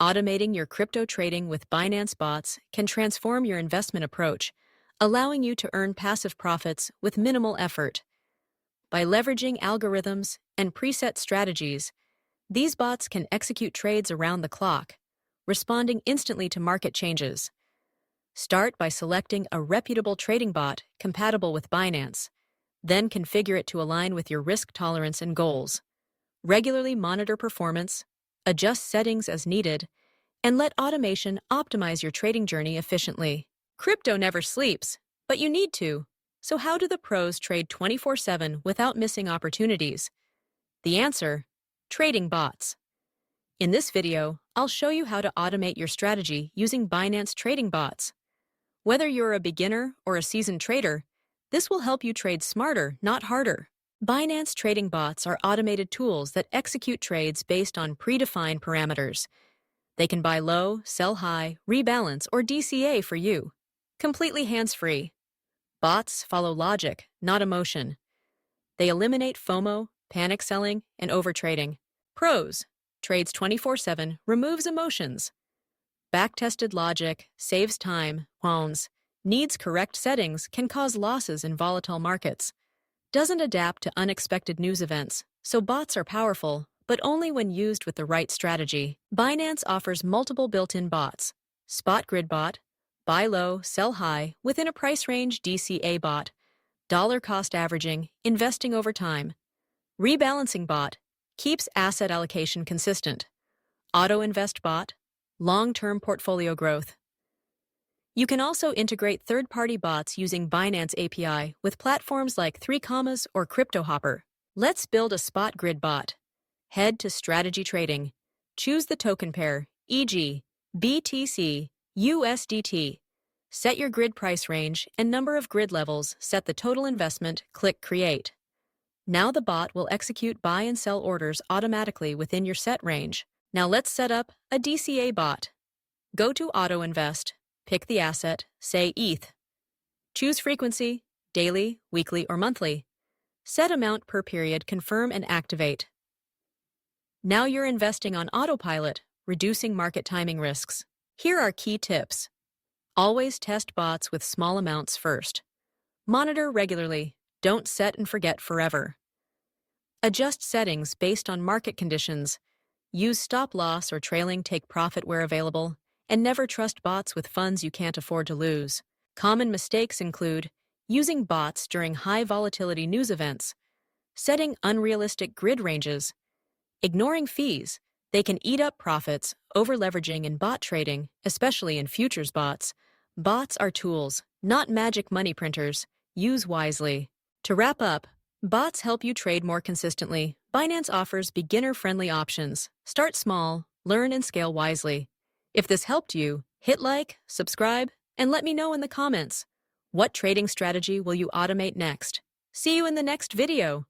Automating your crypto trading with Binance bots can transform your investment approach, allowing you to earn passive profits with minimal effort. By leveraging algorithms and preset strategies, these bots can execute trades around the clock, responding instantly to market changes. Start by selecting a reputable trading bot compatible with Binance, then configure it to align with your risk tolerance and goals. Regularly monitor performance, adjust settings as needed, and let automation optimize your trading journey efficiently. Crypto never sleeps, but you need to. So how do the pros trade 24/7 without missing opportunities? The answer: trading bots. In this video, I'll show you how to automate your strategy using Binance Trading Bots. Whether you're a beginner or a seasoned trader, this will help you trade smarter, not harder. Binance Trading Bots are automated tools that execute trades based on predefined parameters. They can buy low, sell high, rebalance, or DCA for you. Completely hands-free. Bots follow logic, not emotion. They eliminate FOMO, panic selling, and overtrading. Pros: trades 24/7, removes emotions. Back-tested logic, saves time, cons. Needs correct settings, can cause losses in volatile markets. Doesn't adapt to unexpected news events, so bots are powerful, but only when used with the right strategy. Binance offers multiple built-in bots: Spot Grid Bot, Buy Low, Sell High, within a price range DCA Bot, Dollar Cost Averaging, Investing Over Time, Rebalancing Bot, keeps asset allocation consistent, Auto Invest Bot, long-term portfolio growth. You can also integrate third-party bots using Binance API with platforms like 3 or Crypto Hopper. Let's build a Spot Grid Bot. Head to Strategy Trading. Choose the token pair, e.g., BTC, USDT. Set your grid price range and number of grid levels, set the total investment, click Create. Now the bot will execute buy and sell orders automatically within your set range. Now let's set up a DCA bot. Go to Auto Invest, pick the asset, say ETH. Choose frequency, daily, weekly, or monthly. Set amount per period, confirm and activate. Now you're investing on autopilot, reducing market timing risks. Here are key tips. Always test bots with small amounts first. Monitor regularly, don't set and forget forever. Adjust settings based on market conditions. Use stop loss or trailing take profit where available, and never trust bots with funds you can't afford to lose. Common mistakes include using bots during high volatility news events, setting unrealistic grid ranges, ignoring fees. They can eat up profits, over-leveraging in bot trading, especially in futures bots. Bots are tools, not magic money printers. Use wisely. To wrap up, bots help you trade more consistently. Binance offers beginner-friendly options. Start small, learn and scale wisely. If this helped you, hit like, subscribe, and let me know in the comments. What trading strategy will you automate next? See you in the next video.